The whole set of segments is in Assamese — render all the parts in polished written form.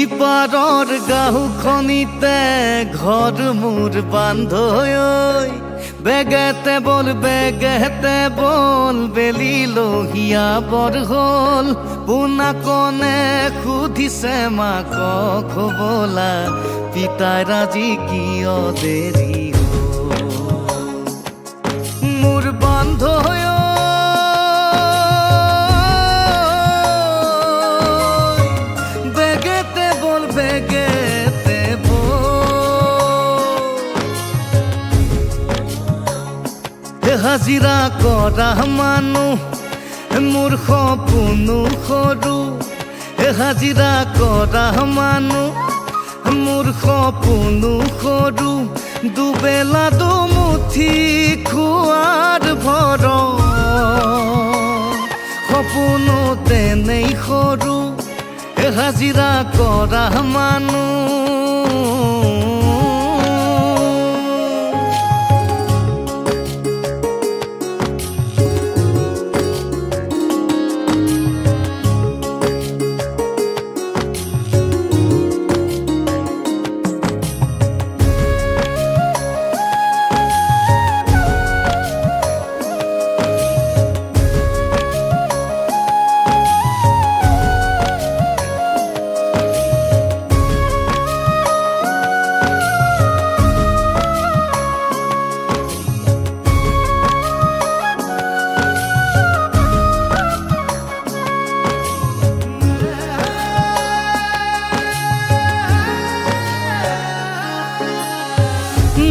সিপাৰৰ গাঁওখনিতে ঘৰ মোৰ বান্ধৈ বেগেতে বল বেলি লহিয়া বৰ হ'ল পোনা কনে সুধিছে মাকক বোলা পিতাই ৰাজি কিয় দেৰি হ'ল মোৰ বান্ধৈ হাজিৰা কৰা মানুহ মোৰ সপোনো সৰু হাজিৰা কৰা মানুহ মোৰ সপোনো সৰু দুবেলা দুমুঠি খোৱাৰ ভৰ সপোনো তেনেই সৰু হাজিৰা কৰা মানুহ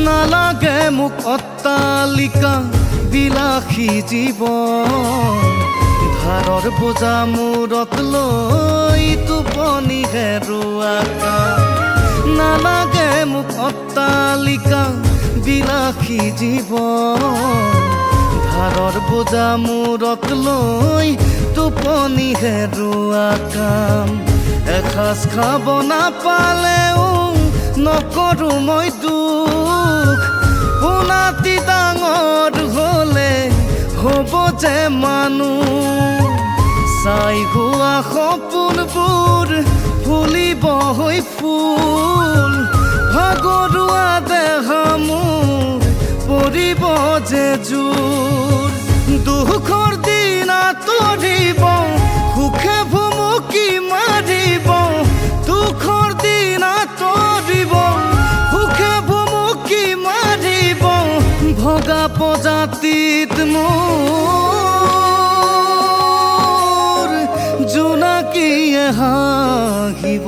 নালাগে মোক অট্টালিকা বিলাসী জীৱন ধাৰৰ বোজা মূৰত লৈ টোপনি হেৰুৱা নালাগে মোক অট্টালিকা বিলাসী জীৱন ধাৰৰ বোজা মূৰত লৈ টোপনি হেৰুৱা কাম এসাঁজ খাব নাপালেও নকৰো মই দুখ পোনাতি ডাঙৰ হলে হ'ব যে মানুহ চাই হোৱা সপোনবোৰ ফুলিব হৈ ফুল ভাগৰুৱা দেহা মোৰ পৰিব যে জোৰ দুখৰ দিন আঁতৰিব সুখে ভুমুকি মাৰিব দুখৰ দিন আঁতৰিব সুখে ভুমুকি মাৰিব ভগা প্ৰজাতিত মোৰ জোনাকীয়ে হাঁহিব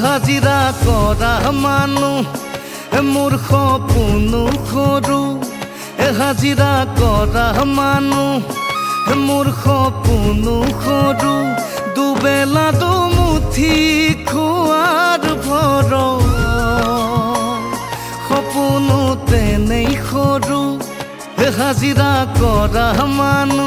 হাজিৰা কৰা মানুহ মোৰ সপোনো সৰু হাজিৰা কৰা মানুহ মোৰ সপোনো সৰু দুবেলা দুমুঠি খোৱাৰ ভৰ সপোনো তেনেই সৰু হাজিৰা কৰা মানুহ